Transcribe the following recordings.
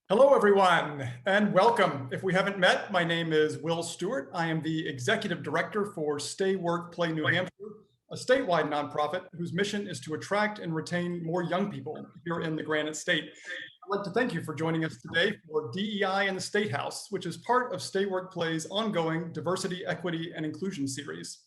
Hello, everyone, and welcome. If we haven't met, my name is Will Stewart. I am the Executive Director for Stay Work Play New Hampshire, a statewide nonprofit whose mission is to attract and retain more young people here in the Granite State. I'd like to thank you for joining us today for DEI in the State House, which is part of Stay Work Play's ongoing Diversity, Equity, and Inclusion series.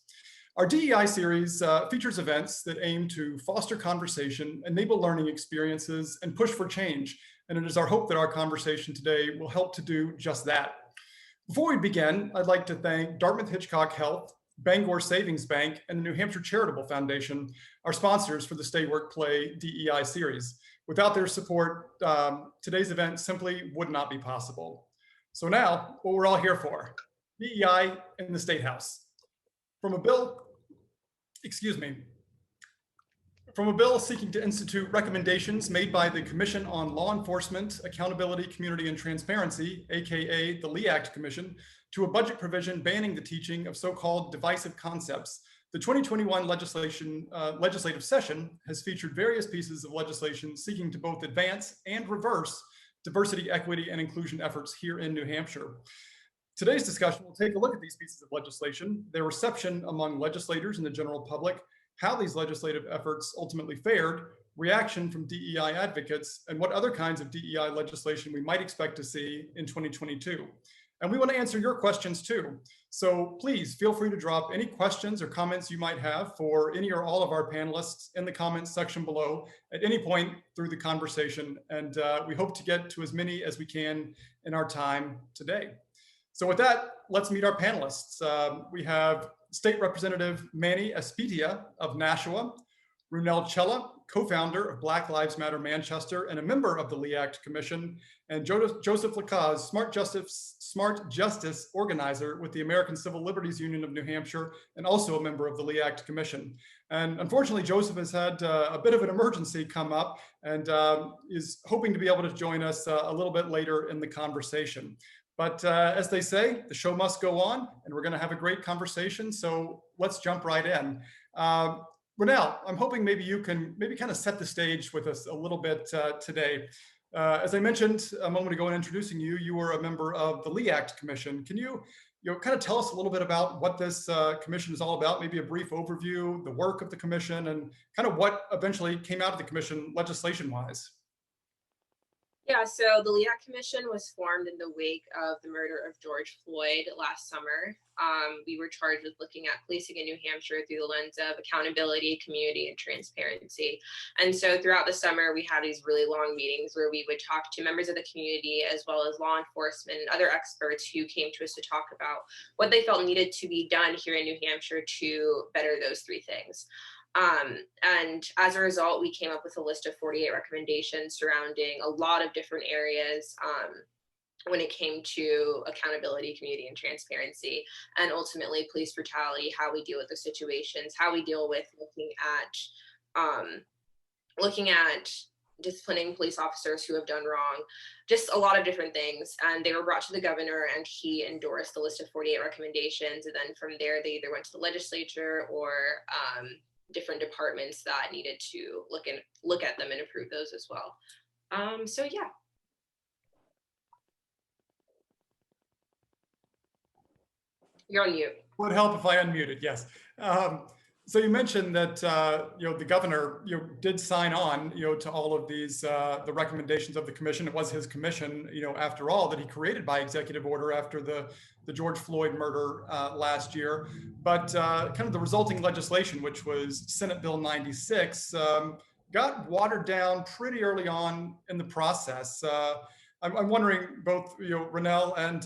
Our DEI series features events that aim to foster conversation, enable learning experiences, and push for change. And it is our hope that our conversation today will help to do just that. Before we begin, I'd like to thank Dartmouth Hitchcock Health, Bangor Savings Bank, and the New Hampshire Charitable Foundation, our sponsors for the Stay Work Play DEI series. Without their support, today's event simply would not be possible. So now, what we're all here for, DEI in the State House. From a bill seeking to institute recommendations made by the Commission on Law Enforcement, Accountability, Community, and Transparency, aka the LEACT Commission, to a budget provision banning the teaching of so-called divisive concepts, the 2021 legislative session has featured various pieces of legislation seeking to both advance and reverse diversity, equity, and inclusion efforts here in New Hampshire. Today's discussion will take a look at these pieces of legislation, their reception among legislators and the general public, how these legislative efforts ultimately fared, reaction from DEI advocates, and what other kinds of DEI legislation we might expect to see in 2022. And we want to answer your questions too. So please feel free to drop any questions or comments you might have for any or all of our panelists in the comments section below at any point through the conversation. And we hope to get to as many as we can in our time today. So with that, let's meet our panelists. We have State Representative Manny Espitia of Nashua, Runel Chella, co-founder of Black Lives Matter Manchester and a member of the LEACT Commission, and Joseph Lacaze, Smart Justice organizer with the American Civil Liberties Union of New Hampshire and also a member of the LEACT Commission. And unfortunately, Joseph has had a bit of an emergency come up and is hoping to be able to join us a little bit later in the conversation. But as they say, the show must go on, and we're going to have a great conversation. So let's jump right in. Runel, I'm hoping maybe you can kind of set the stage with us a little bit today. As I mentioned a moment ago in introducing you, you were a member of the LEACT Commission. Can you kind of tell us a little bit about what this commission is all about? Maybe a brief overview, the work of the commission, and kind of what eventually came out of the commission legislation-wise. Yeah, so the LEACT Commission was formed in the wake of the murder of George Floyd last summer. We were charged with looking at policing in New Hampshire through the lens of accountability, community, and transparency. And so throughout the summer, we had these really long meetings where we would talk to members of the community as well as law enforcement and other experts who came to us to talk about what they felt needed to be done here in New Hampshire to better those three things. And as a result, we came up with a list of 48 recommendations surrounding a lot of different areas when it came to accountability, community, and transparency, and ultimately police brutality, how we deal with the situations, how we deal with looking at disciplining police officers who have done wrong, just a lot of different things. And they were brought to the governor and he endorsed the list of 48 recommendations. And then from there, they either went to the legislature or different departments that needed to look at them and approve those as well. So yeah. You're on mute. Would help if I unmuted, yes. So you mentioned that the governor did sign on to all of these the recommendations of the commission. It was his commission, after all, that he created by executive order after the George Floyd murder last year. But kind of the resulting legislation, which was Senate Bill 96, got watered down pretty early on in the process. I'm wondering, both Runel and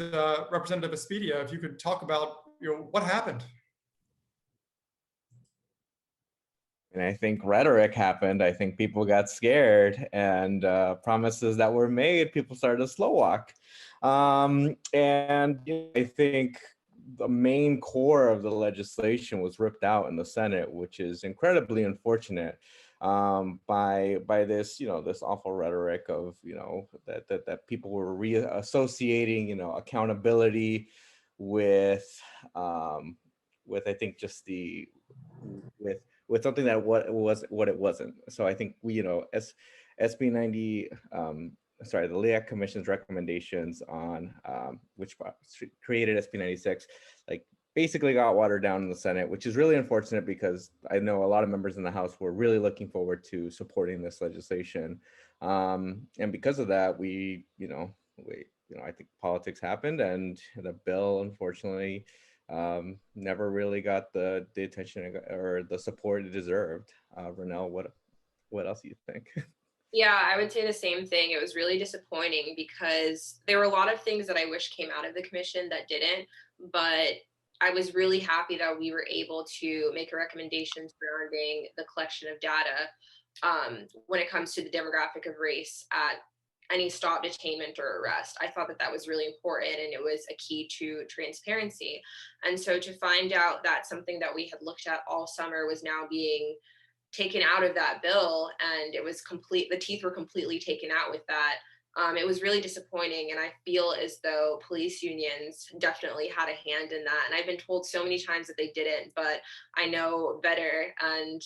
Representative Espitia, if you could talk about what happened. And I think rhetoric happened. I think people got scared, and promises that were made, people started to slow walk. And I think the main core of the legislation was ripped out in the Senate, which is incredibly unfortunate. By this this awful rhetoric of that people were reassociating accountability with I think just with something that what it wasn't. So I think we SB 90 sorry, the LEACT Commission's recommendations on which created SB 96, like basically got watered down in the Senate, which is really unfortunate because I know a lot of members in the House were really looking forward to supporting this legislation. And because of that, I think politics happened and the bill, unfortunately, never really got the attention or the support it deserved. Renell, what else do you think? Yeah, I would say the same thing. It was really disappointing because there were a lot of things that I wish came out of the commission that didn't, but I was really happy that we were able to make a recommendation surrounding the collection of data when it comes to the demographic of race at any stop, detainment, or arrest. I thought that that was really important and it was a key to transparency. And so to find out that something that we had looked at all summer was now being taken out of that bill and it was complete, the teeth were completely taken out with that. It was really disappointing, and I feel as though police unions definitely had a hand in that. And I've been told so many times that they didn't, but I know better. And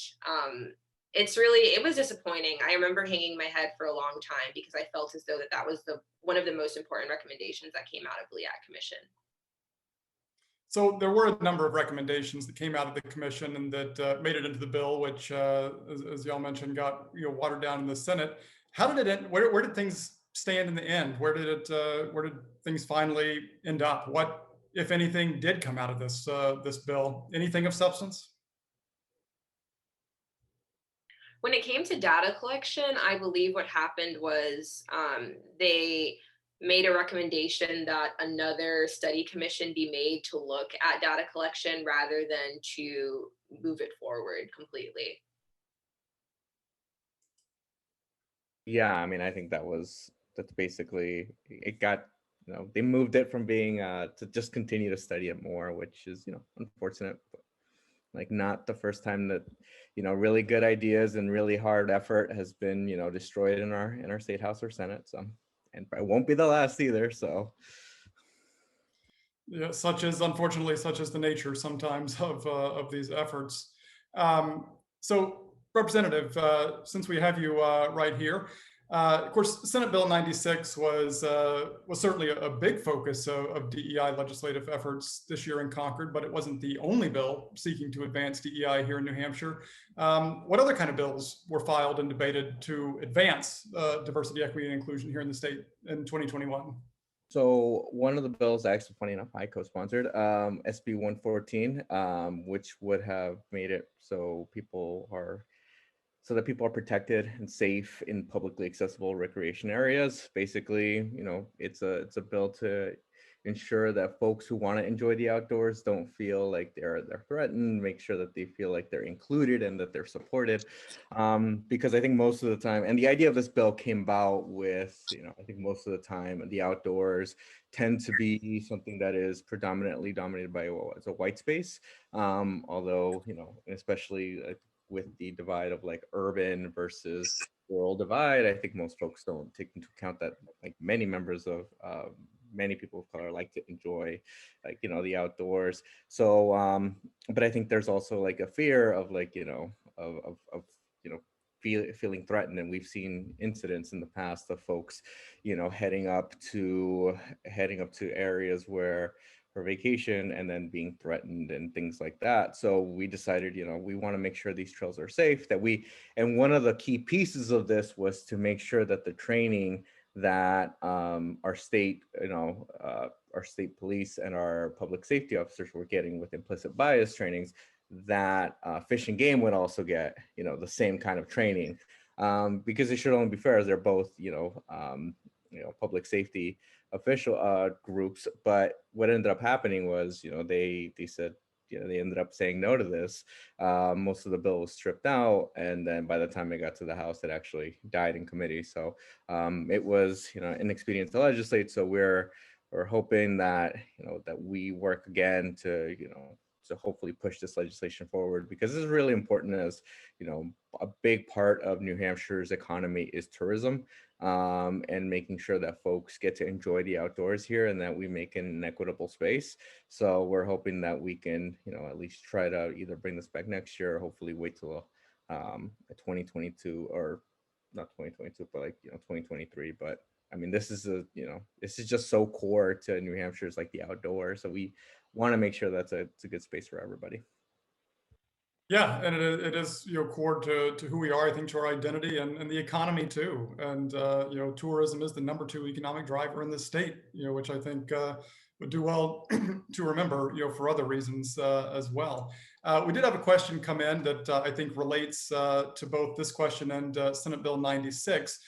it was disappointing. I remember hanging my head for a long time because I felt as though that was one of the most important recommendations that came out of the LEACT Commission. So there were a number of recommendations that came out of the commission and that made it into the bill, which, as y'all mentioned, got watered down in the Senate. How did it end? Where did things stand in the end? Where did things finally end up? What, if anything, did come out of this this bill? Anything of substance? When it came to data collection, I believe what happened was they made a recommendation that another study commission be made to look at data collection rather than to move it forward completely. Yeah, I mean, I think that's basically it. Got, they moved it from being to just continue to study it more, which is, unfortunate. But like, not the first time that really good ideas and really hard effort has been destroyed in our state house or Senate. So, and it won't be the last either. So Yeah, unfortunately such is the nature sometimes of these efforts. So, Representative, since we have you right here, of course, Senate Bill 96 was certainly a big focus of DEI legislative efforts this year in Concord, but it wasn't the only bill seeking to advance DEI here in New Hampshire. What other kind of bills were filed and debated to advance diversity, equity, and inclusion here in the state in 2021? So one of the bills, actually, funny enough, I co-sponsored SB 114, which would have made it so that people are protected and safe in publicly accessible recreation areas. Basically, it's a bill to ensure that folks who want to enjoy the outdoors don't feel like they're threatened, make sure that they feel like they're included and that they're supported. Because I think most of the time, and the idea of this bill came about with, I think most of the time the outdoors tend to be something that is predominantly dominated by it's a white space. Although, especially with the divide of like urban versus rural divide, I think most folks don't take into account that like many members of many people of color like to enjoy the outdoors. So but I think there's also like a fear of like of feeling threatened, and we've seen incidents in the past of folks heading up to areas where for vacation and then being threatened and things like that. So we decided, we want to make sure these trails are safe, and one of the key pieces of this was to make sure that the training that our state police and our public safety officers were getting with implicit bias trainings, that Fish and Game would also get, the same kind of training, because it should only be fair as they're both, public safety official groups. But what ended up happening was, they said, they ended up saying no to this. Most of the bill was stripped out, and then by the time it got to the House, it actually died in committee. So it was, inexpedient to legislate. So we're hoping that that we work again to to hopefully push this legislation forward, because this is really important. As a big part of New Hampshire's economy is tourism, and making sure that folks get to enjoy the outdoors here and that we make an equitable space. So we're hoping that we can, at least try to either bring this back next year or hopefully wait till 2022, or not 2022, but 2023. But I mean, this is this is just so core to New Hampshire's like the outdoors. So we want to make sure that's it's a good space for everybody. Yeah, and it is, core to who we are, I think, to our identity and the economy too. And, tourism is the #2 economic driver in the state, which I think would do well to remember, for other reasons as well. We did have a question come in that I think relates to both this question and Senate Bill 96.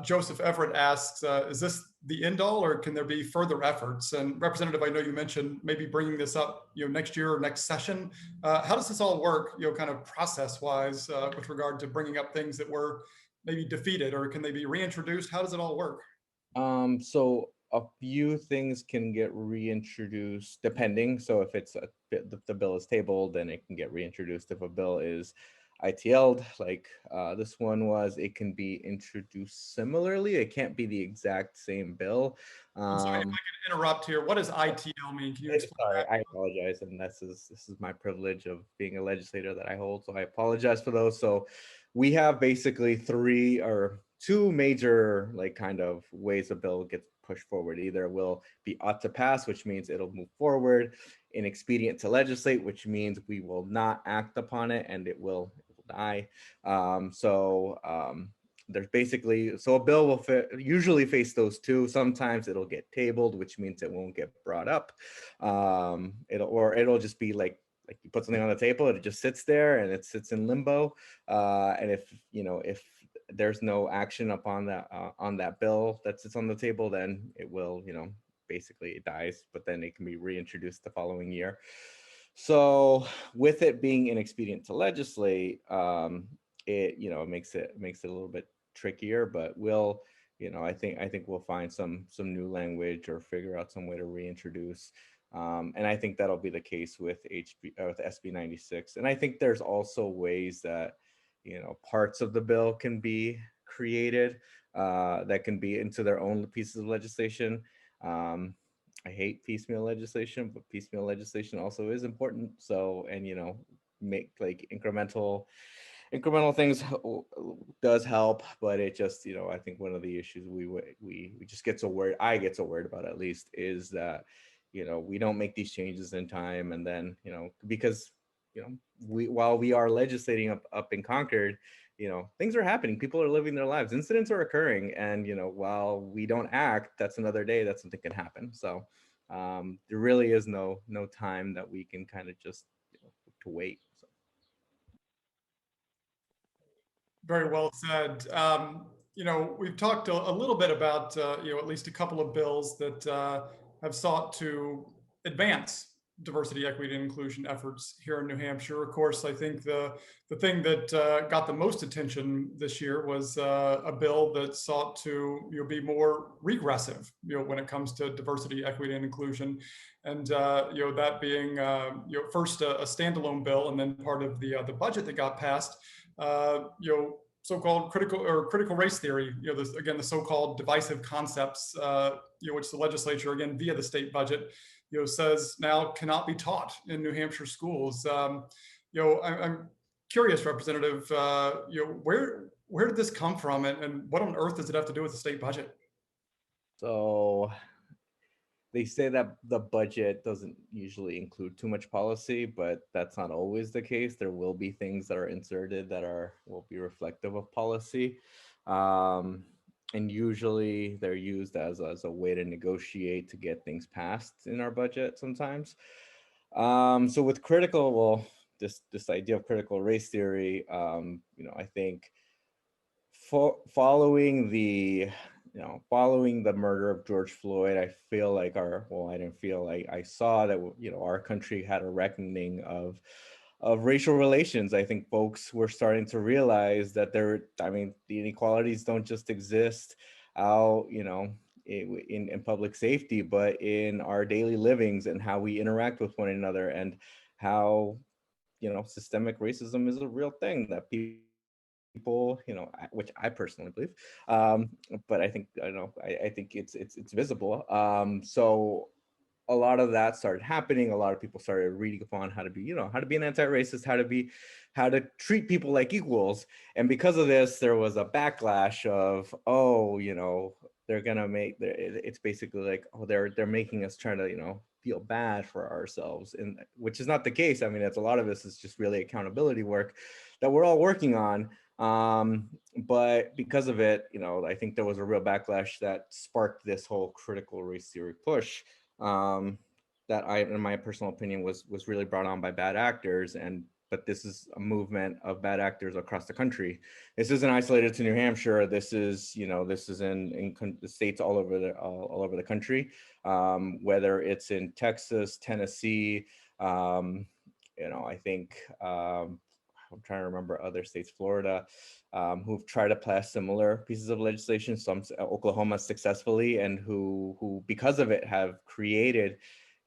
Joseph Everett asks, is this the end all, or can there be further efforts? And Representative, I know you mentioned maybe bringing this up, next year or next session. How does this all work, kind of process-wise, with regard to bringing up things that were maybe defeated, or can they be reintroduced? How does it all work? So a few things can get reintroduced depending. So if the bill is tabled, then it can get reintroduced. If a bill is ITL'd, like this one was, it can be introduced similarly. It can't be the exact same bill. I'm sorry if I can interrupt here. What does ITL mean? Can you explain Sorry, that? I apologize, and this is my privilege of being a legislator that I hold. So I apologize for those. So we have basically two major like kind of ways a bill gets pushed forward. Either it will be ought to pass, which means it'll move forward, inexpedient to legislate, which means we will not act upon it and it will die. There's basically, so a bill will usually face those two. Sometimes it'll get tabled, which means it won't get brought up. It'll just be like you put something on the table, it just sits there and it sits in limbo. And if there's no action upon that on that bill that sits on the table, then it will, basically it dies, but then it can be reintroduced the following year. So with it being inexpedient to legislate, it makes it a little bit trickier, but we'll, I think we'll find some new language or figure out some way to reintroduce. And I think that'll be the case with SB 96. And I think there's also ways that, parts of the bill can be created that can be into their own pieces of legislation. I hate piecemeal legislation, but piecemeal legislation also is important. So, and make like incremental things does help, but it just, I think one of the issues we just get so worried, I get so worried about at least, is that, we don't make these changes in time. And then, because, while we are legislating up in Concord, things are happening, people are living their lives, incidents are occurring. And, while we don't act, that's another day that something can happen. So there really is no time that we can kind of just to wait. So. Very well said. We've talked a little bit about, at least a couple of bills that have sought to advance diversity, equity, and inclusion efforts here in New Hampshire. Of course, I think the thing that got the most attention this year was a bill that sought to be more regressive, when it comes to diversity, equity, and inclusion, and that being first a standalone bill, and then part of the budget that got passed. So-called critical race theory, the so-called divisive concepts, which the legislature, again, via the state budget, says now cannot be taught in New Hampshire schools. I'm curious, Representative, where did this come from, and what on earth does it have to do with the state budget? So they say that the budget doesn't usually include too much policy, but that's not always the case. There will be things that are inserted that will be reflective of policy. And usually they're used as a way to negotiate to get things passed in our budget sometimes. So with this idea of critical race theory, I think following the murder of George Floyd, I feel like I saw that, our country had a reckoning of racial relations. I think folks were starting to realize that the inequalities don't just exist out, in public safety, but in our daily livings and how we interact with one another, and how, systemic racism is a real thing that people, which I personally believe, but I think it's visible. So a lot of that started happening. A lot of people started reading upon how to be an anti-racist, how to treat people like equals. And because of this, there was a backlash of, they're gonna make it's basically like, oh, they're making us try to, you know, feel bad for ourselves, and which is not the case. I mean, it's a lot of this is just really accountability work that we're all working on. But because of it, you know, I think there was a real backlash that sparked this whole critical race theory push, that in my personal opinion, was really brought on by bad actors. But this is a movement of bad actors across the country. This isn't isolated to New Hampshire. This is, you know, this is in the states all over the country, whether it's in Texas, Tennessee, you know, I think, I'm trying to remember other states, Florida, who've tried to pass similar pieces of legislation, some Oklahoma successfully, and who because of it have created,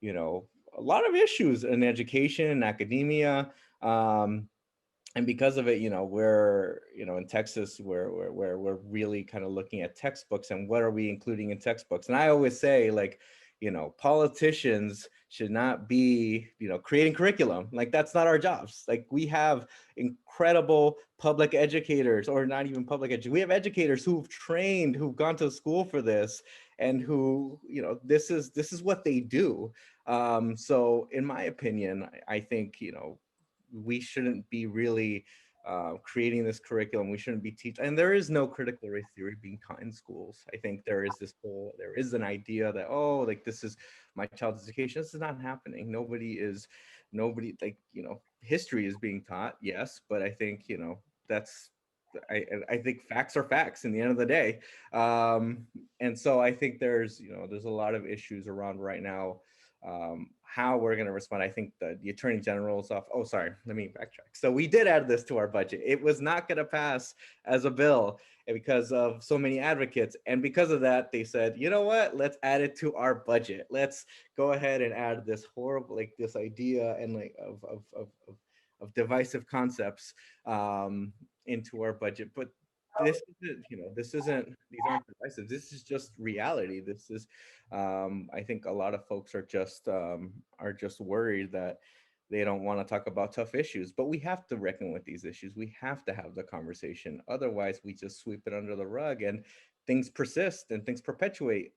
you know, a lot of issues in education and academia. And because of it, you know, we're, you know, in Texas, we're really kind of looking at textbooks and what are we including in textbooks. And I always say, like, you know, politicians should not be, you know, creating curriculum. Like, that's not our jobs. Like, we have incredible public educators, or not even public educators. We have educators who've trained, who've gone to school for this, and who, you know, this is what they do. So in my opinion, I think, you know, we shouldn't be really creating this curriculum. We shouldn't be teaching, and there is no critical race theory being taught in schools. I think there is an idea that, oh, like, this is my child's education. This is not happening. Nobody, like, you know, history is being taught, yes, but I think, you know, I think facts are facts in the end of the day. And so I think there's a lot of issues around right now, how we're going to respond. I think the Attorney General's off. Oh, sorry, let me backtrack. So we did add this to our budget. It was not going to pass as a bill because of so many advocates. And because of that, they said, you know what, let's add it to our budget. Let's go ahead and add this horrible, like, this idea and like of divisive concepts into our budget. But this isn't, you know, these aren't divisive. This is just reality. This is, I think a lot of folks are just worried that they don't want to talk about tough issues, but we have to reckon with these issues. We have to have the conversation. Otherwise, we just sweep it under the rug and things persist and things perpetuate.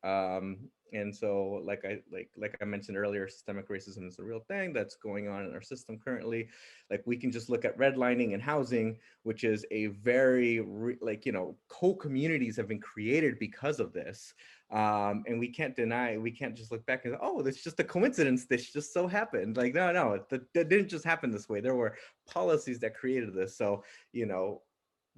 And so, like I mentioned earlier, systemic racism is a real thing that's going on in our system currently. Like, we can just look at redlining and housing, which is a very co-communities have been created because of this. And we can't just look back and, oh, that's just a coincidence. This just so happened. Like, no, that didn't just happen this way. There were policies that created this. So, you know,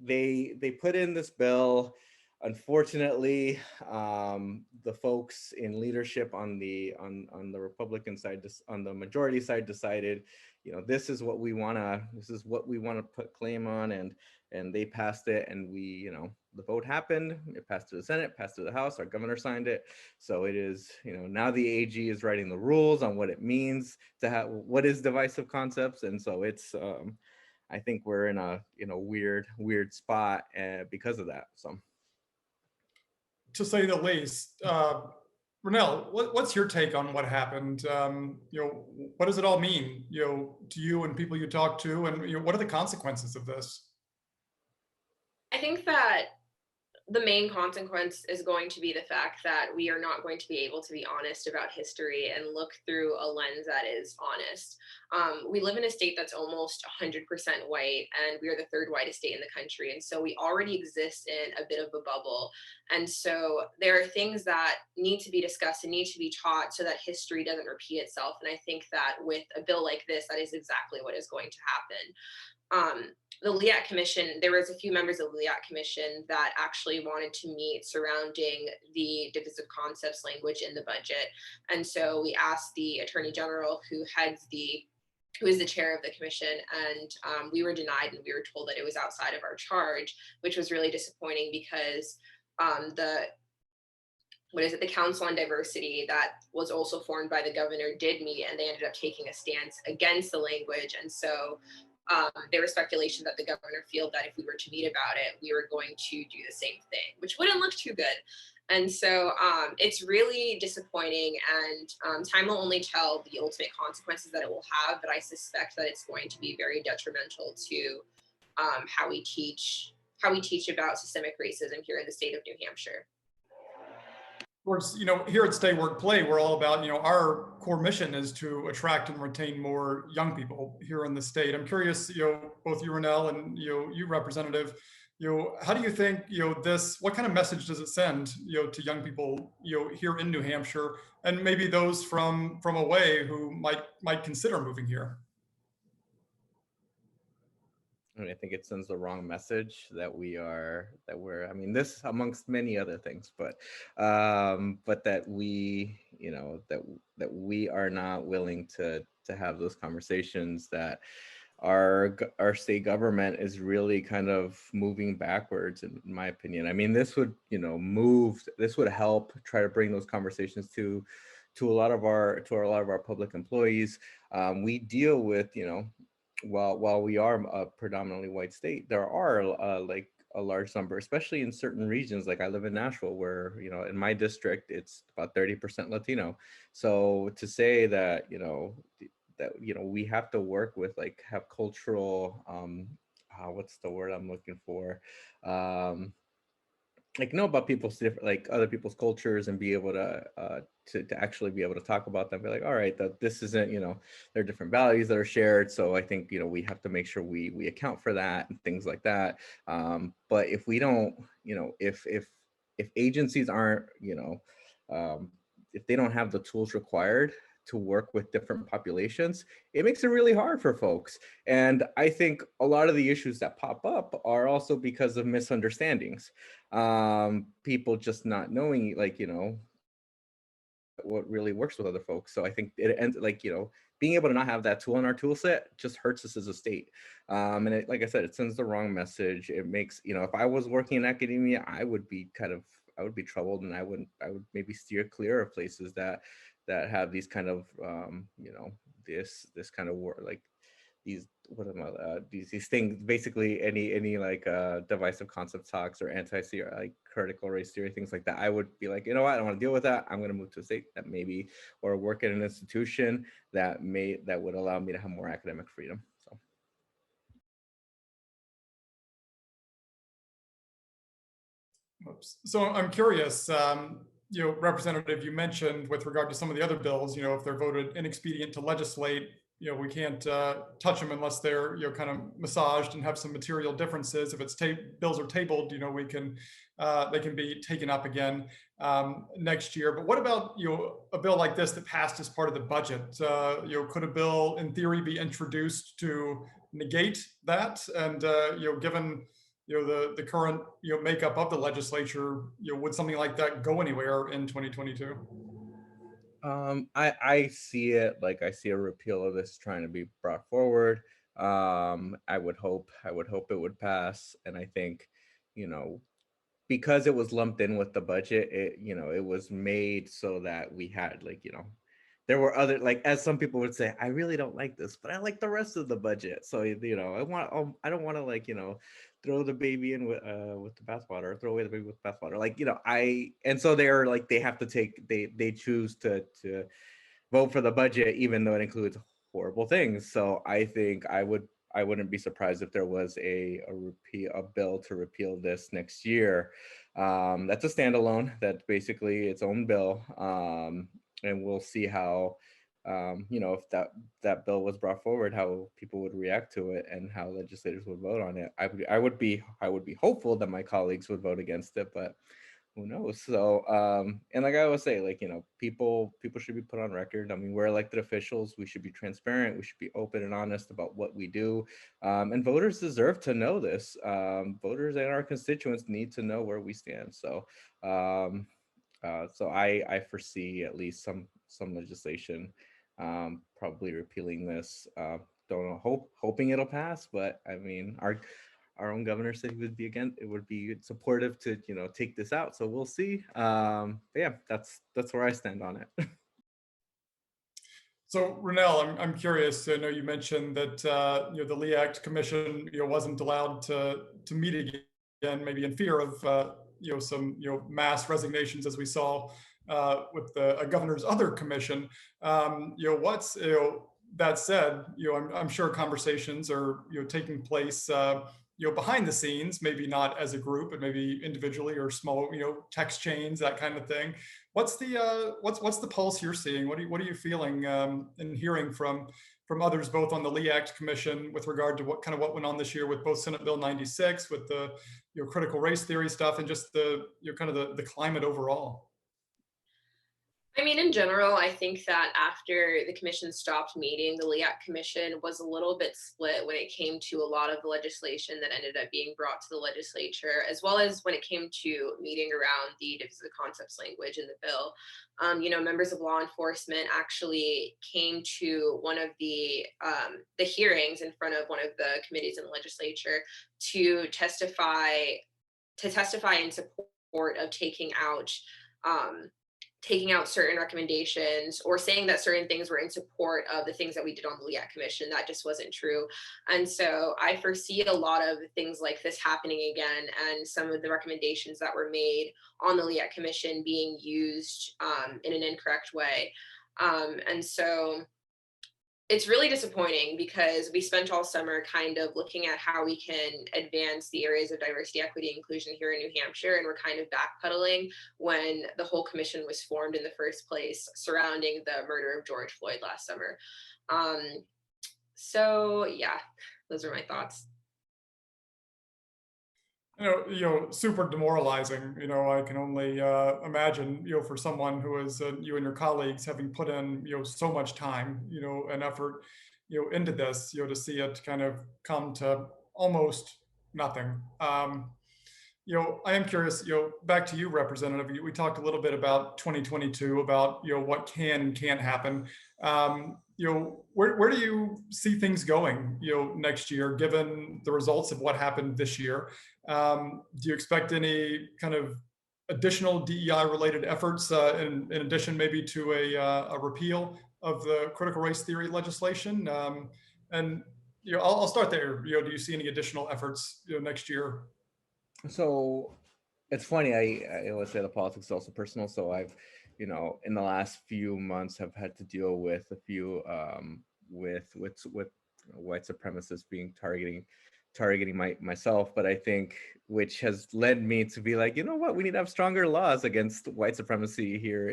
they put in this bill. Unfortunately, the folks in leadership on the Republican side, on the majority side, decided, you know, this is what we want to put claim on, and they passed it, and you know, the vote happened. It passed to the Senate, passed to the House. Our governor signed it. So it is, you know, now the AG is writing the rules on what it means to have, what is divisive concepts, and so it's. I think we're in a weird spot because of that. So. To say the least. Ronell, what's your take on what happened? You know, what does it all mean, you know, to you and people you talk to, and, you know, what are the consequences of this? I think that the main consequence is going to be the fact that we are not going to be able to be honest about history and look through a lens that is honest. We live in a state that's almost 100% white, and we are the third whitest state in the country. And so we already exist in a bit of a bubble. And so there are things that need to be discussed and need to be taught so that history doesn't repeat itself. And I think that with a bill like this, that is exactly what is going to happen. The LEACT Commission, there was a few members of the LEACT Commission that actually wanted to meet surrounding the divisive concepts language in the budget. And so we asked the Attorney General, who is the chair of the commission, and we were denied, and we were told that it was outside of our charge, which was really disappointing because the Council on Diversity that was also formed by the governor did meet, and they ended up taking a stance against the language. And so there was speculation that the governor felt that if we were to meet about it, we were going to do the same thing, which wouldn't look too good. And so it's really disappointing, and time will only tell the ultimate consequences that it will have, but I suspect that it's going to be very detrimental to how we teach about systemic racism here in the state of New Hampshire. course, here at Stay Work Play, we're all about, our core mission is to attract and retain more young people here in the state. I'm curious, both you, Renell, and you, Representative, how do you think, what kind of message does it send, to young people, here in New Hampshire, and maybe those from away who might consider moving here? I mean, I think it sends the wrong message that we're, I mean, this amongst many other things, but that we, that we are not willing to have those conversations, that our state government is really kind of moving backwards, in my opinion. I mean, this would, this would help try to bring those conversations to a lot of our public employees. We deal with, while we are a predominantly white state, there are like a large number, especially in certain regions. Like I live in Nashville, where, in my district, it's about 30% Latino. So to say that, we have to work with, like, have cultural, what's the word I'm looking for? Like, know about people's different, like other people's cultures, and be able to actually be able to talk about them, be like, all right, that this isn't, there are different values that are shared. So I think, we have to make sure we account for that and things like that. But if we don't, if agencies aren't, if they don't have the tools required to work with different populations, it makes it really hard for folks. And I think a lot of the issues that pop up are also because of misunderstandings. People just not knowing, like, what really works with other folks. So I think it ends, like, being able to not have that tool in our tool set just hurts us as a state. And it, like I said, it sends the wrong message. It makes, if I was working in academia, I would be troubled, and I would maybe steer clear of places that have these kind of, this kind of work, like these, what am I, these things, basically any like divisive concept talks or like critical race theory, things like that. I would be like, what, I don't want to deal with that. I'm going to move to a state that maybe, or work at an institution that would allow me to have more academic freedom. So. So I'm curious, Representative, you mentioned with regard to some of the other bills, if they're voted inexpedient to legislate, we can't touch them unless they're, kind of massaged and have some material differences. If it's bills are tabled, we can, they can be taken up again next year. But what about, a bill like this that passed as part of the budget? Could a bill in theory be introduced to negate that? And, given the current makeup of the legislature, would something like that go anywhere in 2022? I see it, like, I see a repeal of this trying to be brought forward. I would hope it would pass. And I think, because it was lumped in with the budget, it was made so that we had, like, there were other, like, as some people would say, I really don't like this, but I like the rest of the budget. So, I don't want to, like, throw the baby in with the bathwater, or throw away the baby with the bathwater. Like, and so they're like, they have to they choose to vote for the budget, even though it includes horrible things. So I think I wouldn't be surprised if there was a bill to repeal this next year. That's a standalone. That's basically its own bill. And we'll see how, if that bill was brought forward, how people would react to it and how legislators would vote on it. I would be hopeful that my colleagues would vote against it, but who knows? So, and like I always say, like, people should be put on record. I mean, we're elected officials. We should be transparent. We should be open and honest about what we do. And voters deserve to know this. Voters and our constituents need to know where we stand. So, so I foresee at least some legislation, probably repealing this. Don't know, hoping it'll pass, but I mean, our own governor said he would be supportive to, take this out. So we'll see. But yeah, that's where I stand on it. So Renell, I'm curious. I know you mentioned that the LEACT commission wasn't allowed to meet again, maybe in fear of some mass resignations, as we saw with a governor's other commission. That said, I'm sure conversations are taking place behind the scenes, maybe not as a group, but maybe individually or small, text chains, that kind of thing. What's the pulse you're seeing? What are you feeling and hearing from others, both on the LEACT Commission with regard to what went on this year with both Senate Bill 96, with the critical race theory stuff, and just the the climate overall? I mean, in general, I think that after the commission stopped meeting, the LEACT Commission was a little bit split when it came to a lot of the legislation that ended up being brought to the legislature, as well as when it came to meeting around the divisive concepts language in the bill. Members of law enforcement actually came to one of the hearings in front of one of the committees in the legislature to testify in support of taking out certain recommendations or saying that certain things were in support of the things that we did on the LEACT Commission. That just wasn't true. And so I foresee a lot of things like this happening again, and some of the recommendations that were made on the LEACT Commission being used in an incorrect way. And so it's really disappointing because we spent all summer kind of looking at how we can advance the areas of diversity, equity, inclusion here in New Hampshire, and we're kind of backpedaling when the whole commission was formed in the first place surrounding the murder of George Floyd last summer. So yeah, those are my thoughts. Super demoralizing. I can only imagine, for someone who is you and your colleagues having put in, so much time, and effort, into this, to see it kind of come to almost nothing. I am curious, back to you, Representative. We talked a little bit about 2022, about, what can and can't happen. Where do you see things going, next year, given the results of what happened this year? Do you expect any kind of additional DEI related efforts in addition maybe to a repeal of the critical race theory legislation? And I'll start there. Do you see any additional efforts next year? So it's funny. I always say the politics is also personal. So I've, in the last few months, have had to deal with a few with white supremacists being targeting myself. But I think which has led me to be like, we need to have stronger laws against white supremacy here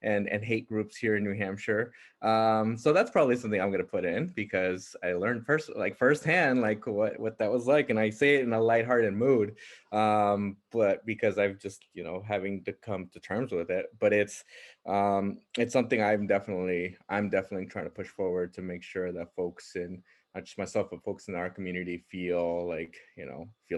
and hate groups here in New Hampshire. So that's probably something I'm going to put in, because I learned firsthand what that was like, and I say it in a lighthearted mood, but because I've just having to come to terms with it. But it's something I'm definitely trying to push forward to make sure that folks in, not just myself, but folks in our community feel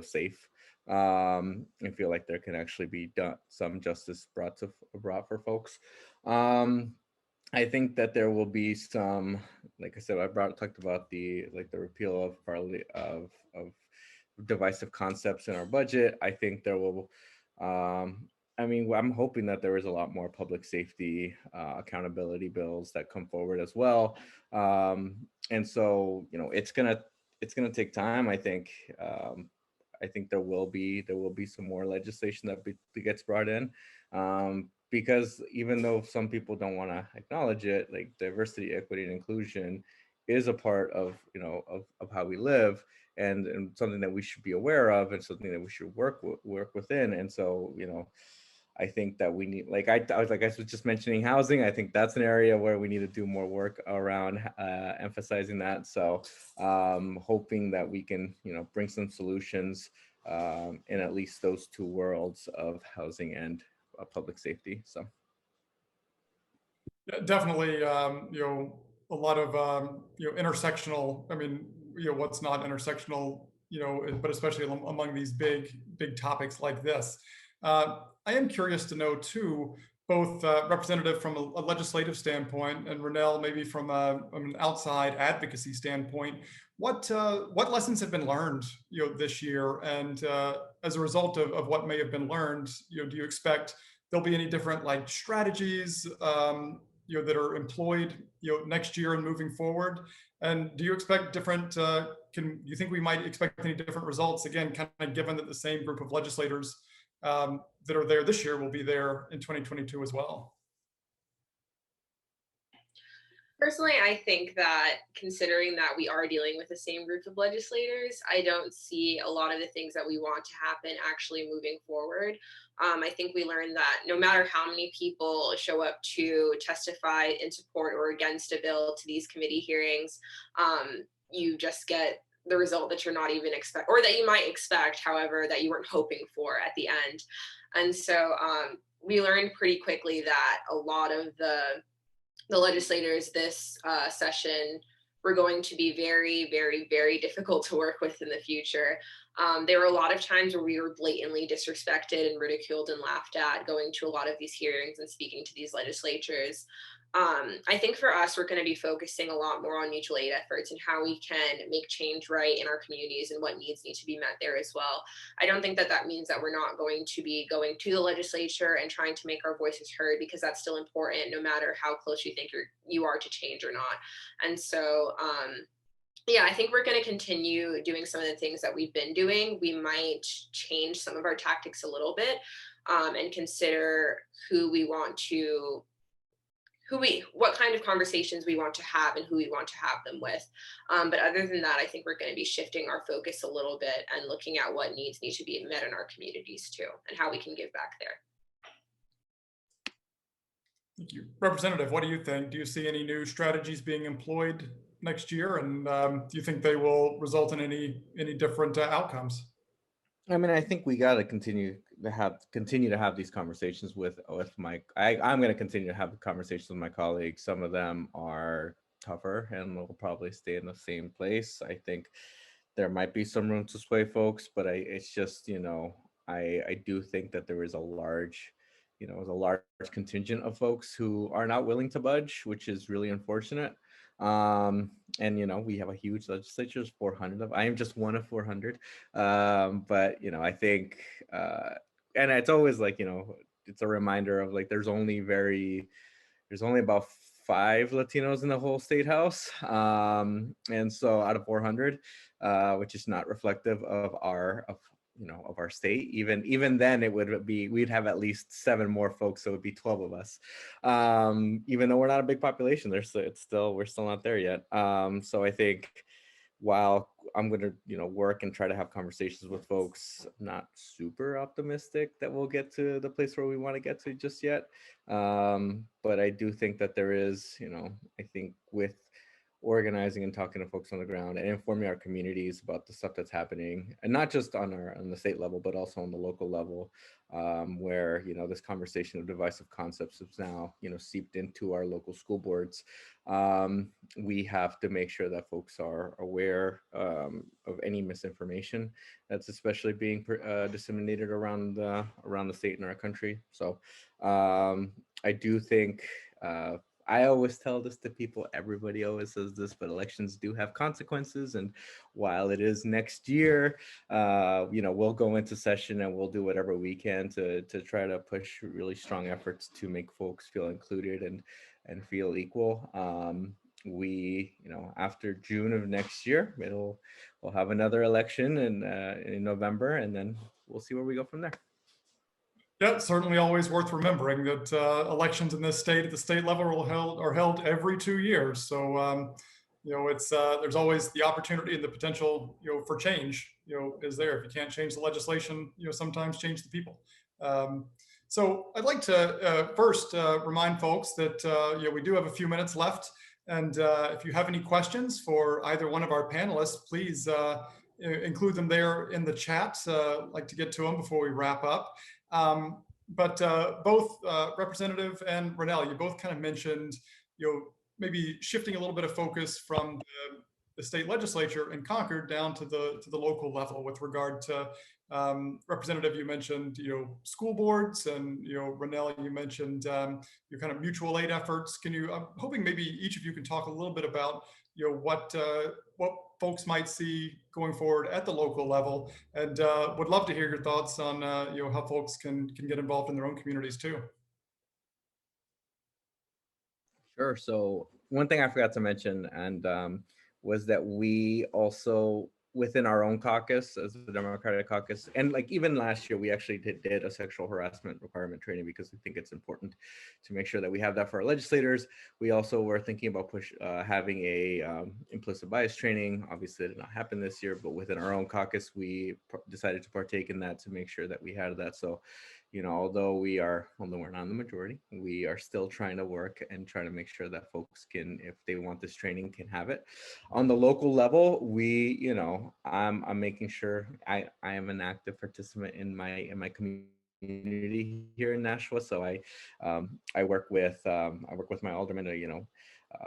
safe, and feel like there can actually be some justice brought for folks. I think that there will be some, like I said, talked about the repeal of divisive concepts in our budget. I think there will, I'm hoping that there is a lot more public safety accountability bills that come forward as well. And so, it's gonna take time. I think there will be some more legislation that gets brought in, because even though some people don't want to acknowledge it, like diversity, equity, and inclusion is a part of how we live, and something that we should be aware of, and something that we should work within. And so, I think that we need, I was just mentioning housing. I think that's an area where we need to do more work around emphasizing that. So hoping that we can, bring some solutions in at least those two worlds of housing and public safety. So. Yeah, definitely, a lot of, intersectional, what's not intersectional, but especially among these big topics like this. I am curious to know too, both Representative from a legislative standpoint, and Renell maybe from an outside advocacy standpoint, what lessons have been learned, this year, and as a result of what may have been learned, do you expect there'll be any different strategies that are employed next year and moving forward? And do you expect different? Do you think we might expect any different results, again, kind of given that the same group of legislators that are there this year will be there in 2022 as well? Personally, I think that considering that we are dealing with the same group of legislators, I don't see a lot of the things that we want to happen actually moving forward. I think we learned that no matter how many people show up to testify in support or against a bill to these committee hearings, you just get the result that you're not even expect, or that you might expect, however, that you weren't hoping for at the end. And so we learned pretty quickly that a lot of the legislators this session were going to be very, very, very difficult to work with in the future. There were a lot of times where we were blatantly disrespected and ridiculed and laughed at going to a lot of these hearings and speaking to these legislatures. I think for us, we're going to be focusing a lot more on mutual aid efforts and how we can make change right in our communities and what needs need to be met there as well. I don't think that that means that we're not going to be going to the legislature and trying to make our voices heard, because that's still important no matter how close you think you are to change or not. And so, yeah, I think we're going to continue doing some of the things that we've been doing. We might change some of our tactics a little bit, and consider who we want to what kind of conversations we want to have and who we want to have them with. But other than that, I think we're going to be shifting our focus a little bit and looking at what needs need to be met in our communities too, and how we can give back there. Thank you. Representative, what do you think? Do you see any new strategies being employed next year? And do you think they will result in any different outcomes? I mean, I think we got to continue to have these conversations with I'm going to continue to have conversations with my colleagues. Some of them are tougher and will probably stay in the same place. I think there might be some room to sway folks, but it's just, I do think that there is a large contingent of folks who are not willing to budge, which is really unfortunate. And we have a huge legislature, 400 of, I am just one of 400. But I think and it's always like, it's a reminder of like there's only about 5 Latinos in the whole state house, and so out of 400, which is not reflective of our state. Even then we'd have at least 7 more folks, so it would be 12 of us, even though we're not a big population. We're still not there yet. So I think while I'm going to work and try to have conversations with folks, I'm not super optimistic that we'll get to the place where we want to get to just yet, but I do think that there is, I think with organizing and talking to folks on the ground and informing our communities about the stuff that's happening, and not just on the state level, but also on the local level, where this conversation of divisive concepts is now seeped into our local school boards. We have to make sure that folks are aware of any misinformation that's especially being disseminated around the state and our country. So I do think I always tell this to people, everybody always says this, but elections do have consequences. And while it is next year, we'll go into session and we'll do whatever we can to try to push really strong efforts to make folks feel included and feel equal. After June of next year, we'll have another election in November, and then we'll see where we go from there. Yeah, certainly always worth remembering that elections in this state at the state level are held every 2 years. So, it's there's always the opportunity and the potential, for change, is there. If you can't change the legislation, sometimes change the people. So I'd like to first remind folks that, we do have a few minutes left. And if you have any questions for either one of our panelists, please include them there in the chat. I'd like to get to them before we wrap up. But both Representative and Ronell, you both kind of mentioned, maybe shifting a little bit of focus from the state legislature in Concord down to the local level with regard to Representative, you mentioned, school boards, and, Ronell, you mentioned your kind of mutual aid efforts. I'm hoping maybe each of you can talk a little bit about, what folks might see going forward at the local level, and would love to hear your thoughts on how folks can get involved in their own communities too. Sure. So one thing I forgot to mention, and was that we also within our own caucus as the Democratic caucus, and like even last year, we actually did a sexual harassment requirement training because we think it's important to make sure that we have that for our legislators. We also were thinking about having a implicit bias training. Obviously, it did not happen this year, but within our own caucus, we decided to partake in that to make sure that we had that. So, you know, although we're not in the majority, we are still trying to work and try to make sure that folks can, if they want this training, can have it. On the local level, we, you know, I'm making sure I am an active participant in my community here in Nashua. So I work with my aldermen, you know,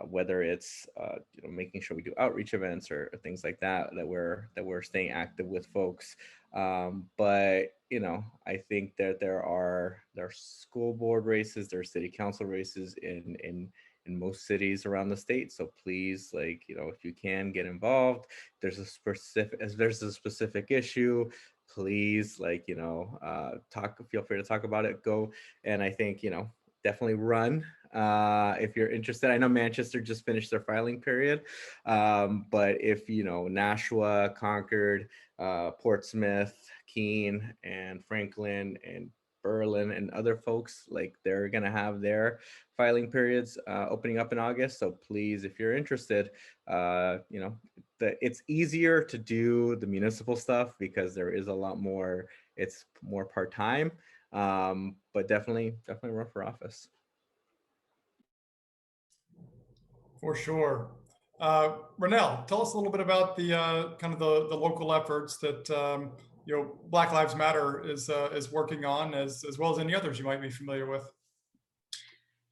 whether it's you know, making sure we do outreach events or things like that, that we're staying active with folks. But you know, I think that there are school board races, there are city council races in most cities around the state. So please, like, you know, if you can get involved, there's a specific issue, please, like, you know, feel free to talk about it. Go. And I think, you know, definitely run if you're interested. I know Manchester just finished their filing period, but if, you know, Nashua, Concord, Portsmouth, Keene, and Franklin, and Berlin, and other folks, like, they're gonna have their filing periods opening up in August. So please, if you're interested, you know, it's easier to do the municipal stuff because there is a lot more, it's more part-time, but definitely run for office. For sure. Ronell, tell us a little bit about the kind of the local efforts that you know, Black Lives Matter is working on, as well as any others you might be familiar with.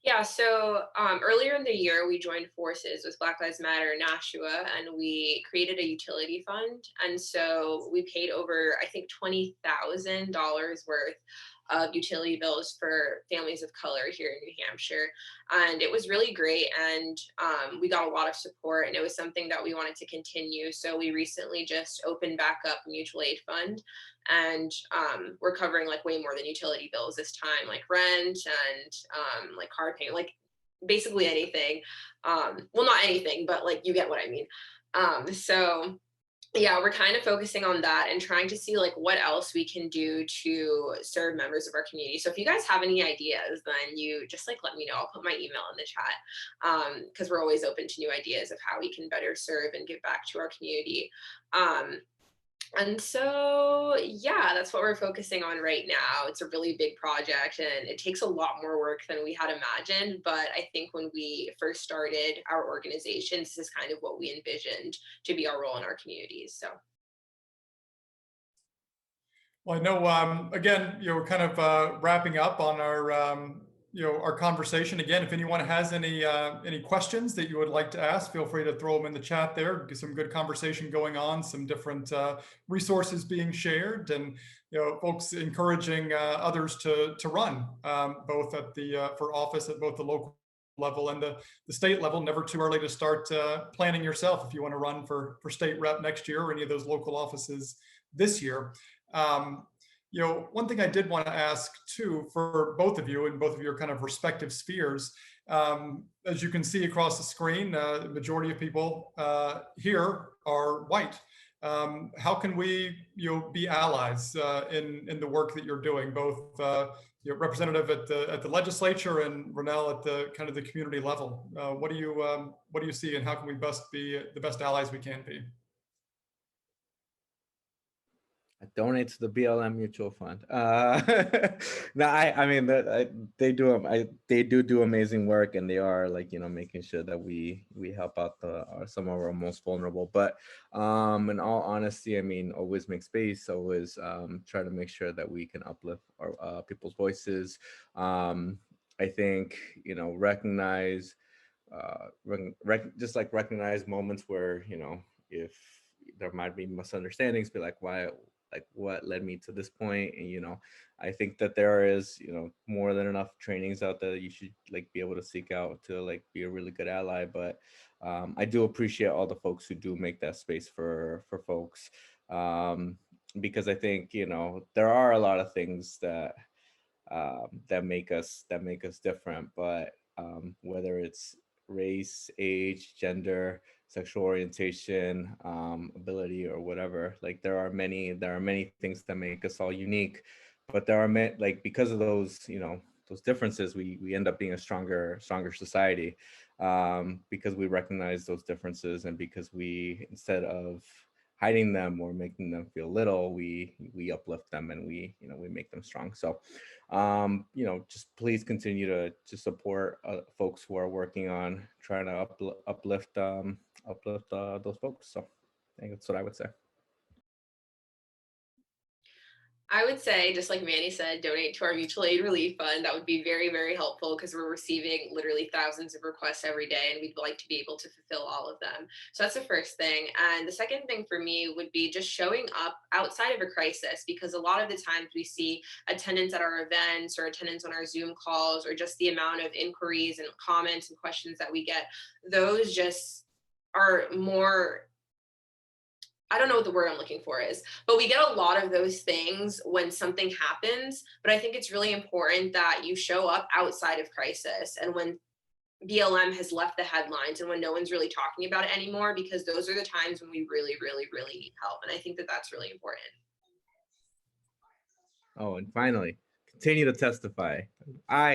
Yeah, so earlier in the year, we joined forces with Black Lives Matter Nashua, and we created a utility fund. And so we paid over, I think, $20,000 worth of utility bills for families of color here in New Hampshire. And it was really great. And we got a lot of support, and it was something that we wanted to continue. So we recently just opened back up a mutual aid fund, and we're covering like way more than utility bills this time, like rent and like car payment, like basically anything. Well, not anything, but like you get what I mean. So yeah, we're kind of focusing on that and trying to see like what else we can do to serve members of our community. So if you guys have any ideas, then you just like let me know. I'll put my email in the chat, because we're always open to new ideas of how we can better serve and give back to our community. And so, yeah, that's what we're focusing on right now. It's a really big project, and it takes a lot more work than we had imagined. But I think when we first started our organization, this is kind of what we envisioned to be our role in our communities. So. Well, I know, again, you know, we're kind of wrapping up on our, you know, our conversation. Again, if anyone has any questions that you would like to ask, feel free to throw them in the chat there. Get some good conversation going on, some different resources being shared, and, you know, folks encouraging others to run, both at for office at both the local level and the state level. Never too early to start planning yourself if you want to run for state rep next year or any of those local offices this year. You know, one thing I did want to ask too, for both of you and both of your kind of respective spheres, as you can see across the screen, the majority of people here are white. How can we, you know, be allies in the work that you're doing, both you know, representative at the legislature and Ronell at the kind of the community level? What do you see, and how can we best be the best allies we can be? Donate to the BLM Mutual Fund. No, I mean, they do amazing work, and they are, like, you know, making sure that we help out some of our most vulnerable. But in all honesty, I mean, always make space, always try to make sure that we can uplift our people's voices. I think, you know, recognize just like recognize moments where, you know, if there might be misunderstandings, be like, why, like, what led me to this point? And, you know, I think that there is, you know, more than enough trainings out there that you should, like, be able to seek out to, like, be a really good ally. But I do appreciate all the folks who do make that space for folks, because I think, you know, there are a lot of things that that make us different, but whether it's race, age, gender, sexual orientation, ability, or whatever. Like there are many things that make us all unique, but there are like because of those, those differences, we end up being a stronger society, because we recognize those differences, and because we, instead of hiding them or making them feel little, we uplift them, and we make them strong. So just please continue to support folks who are working on trying to uplift those folks. So I think that's what I would say. I would say, just like Manny said, donate to our mutual aid relief fund. That would be very, very helpful because we're receiving literally thousands of requests every day, and we'd like to be able to fulfill all of them. So that's the first thing. And the second thing for me would be just showing up outside of a crisis, because a lot of the times we see attendance at our events or attendance on our Zoom calls, or just the amount of inquiries and comments and questions that we get. Those just are more, I don't know what the word I'm looking for is, but we get a lot of those things when something happens. But I think it's really important that you show up outside of crisis and when BLM has left the headlines and when no one's really talking about it anymore, because those are the times when we really, really, really need help. And I think that that's really important. Oh, and finally, continue to testify. Although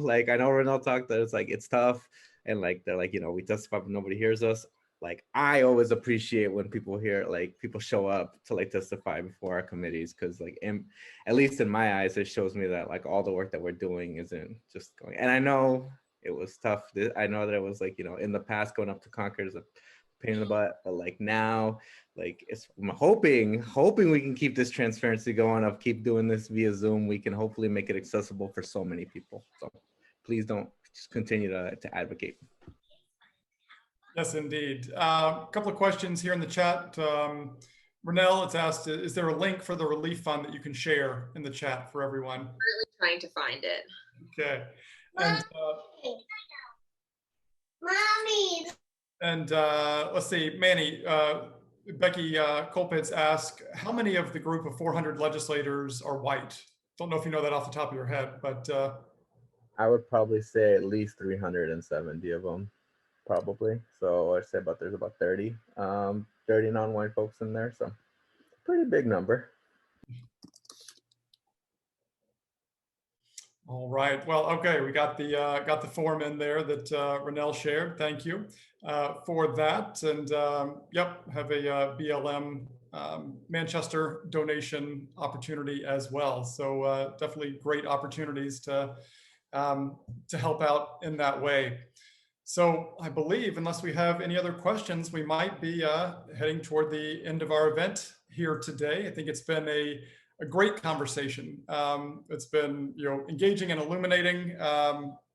I know Renell talked that it's tough, and they're we testify but nobody hears us. I always appreciate when people people show up to testify before our committees, because at least in my eyes, it shows me that all the work that we're doing isn't just going. And I know it was tough. I know that it was in the past, going up to Concord is a pain in the butt, but now I'm hoping we can keep this transparency going, of keep doing this via Zoom. We can hopefully make it accessible for so many people. So please just continue to advocate. Yes, indeed. A couple of questions here in the chat. Renell, it's asked, is there a link for the relief fund that you can share in the chat for everyone? I'm really trying to find it. Okay. And, Mommy. And let's see, Manny, Becky Colpitz asked, how many of the group of 400 legislators are white? Don't know if you know that off the top of your head, but. I would probably say at least 370 of them. Probably. So I'd say there's about 30 non-white folks in there. So pretty big number. All right. Well, okay. We got the form in there that Renell shared. Thank you for that. And yep, have a BLM Manchester donation opportunity as well. So definitely great opportunities to help out in that way. So I believe, unless we have any other questions, we might be heading toward the end of our event here today. I think it's been a great conversation. It's been engaging and illuminating,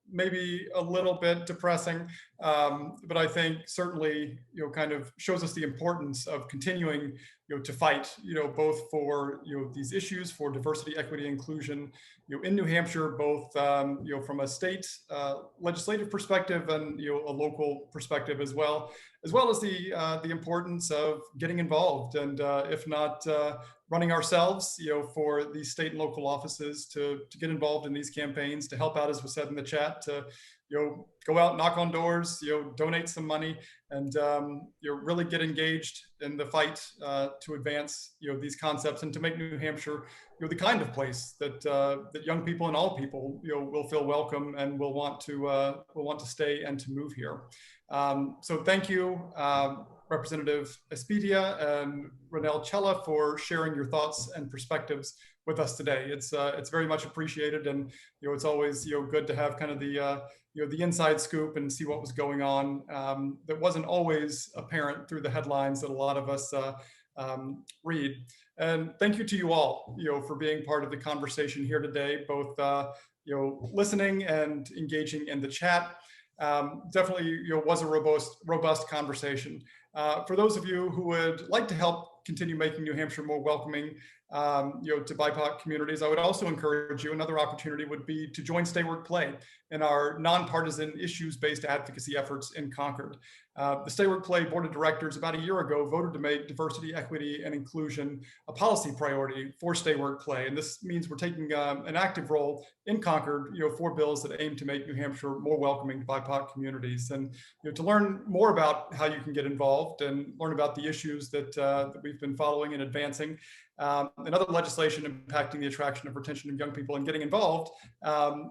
maybe a little bit depressing, but I think certainly kind of shows us the importance of continuing to fight both for these issues for diversity, equity, inclusion in New Hampshire, both from a state legislative perspective and a local perspective as well as the importance of getting involved, and if not running ourselves for these state and local offices, to get involved in these campaigns, to help out, as was said in the chat, to go out, knock on doors, donate some money, and really get engaged in the fight to advance these concepts, and to make New Hampshire the kind of place that that young people and all people will feel welcome and will want to stay and to move here. So thank you, Representative Espitia and Renell Cella, for sharing your thoughts and perspectives with us today. It's very much appreciated, and it's always good to have kind of the inside scoop and see what was going on that wasn't always apparent through the headlines that a lot of us read. And thank you to you all for being part of the conversation here today, both listening and engaging in the chat. Definitely was a robust conversation. For those of you who would like to help continue making New Hampshire more welcoming to BIPOC communities, I would also encourage you, another opportunity would be to join Stay Work Play. in our nonpartisan issues-based advocacy efforts in Concord. The Stay Work Play Board of Directors about a year ago voted to make diversity, equity, and inclusion a policy priority for Stay Work Play. And this means we're taking an active role in Concord, for bills that aim to make New Hampshire more welcoming to BIPOC communities. And to learn more about how you can get involved and learn about the issues that we've been following and advancing, and other legislation impacting the attraction and retention of young people and getting involved,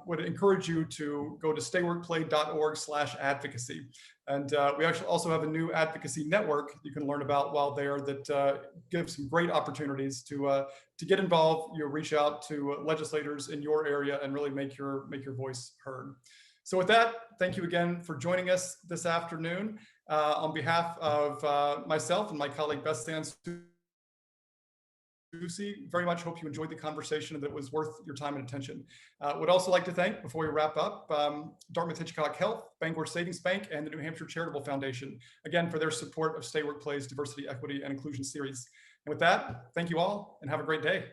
would encourage you to go to stayworkplay.org/advocacy. And we actually also have a new advocacy network you can learn about while there that gives some great opportunities to get involved, reach out to legislators in your area and really make your voice heard. So with that, thank you again for joining us this afternoon. On behalf of myself and my colleague Beth Sands, very much hope you enjoyed the conversation and that it was worth your time and attention. Would also like to thank, before we wrap up, Dartmouth Hitchcock Health, Bangor Savings Bank, and the New Hampshire Charitable Foundation, again, for their support of Stay Work Play's Diversity, Equity, and Inclusion series. And with that, thank you all and have a great day.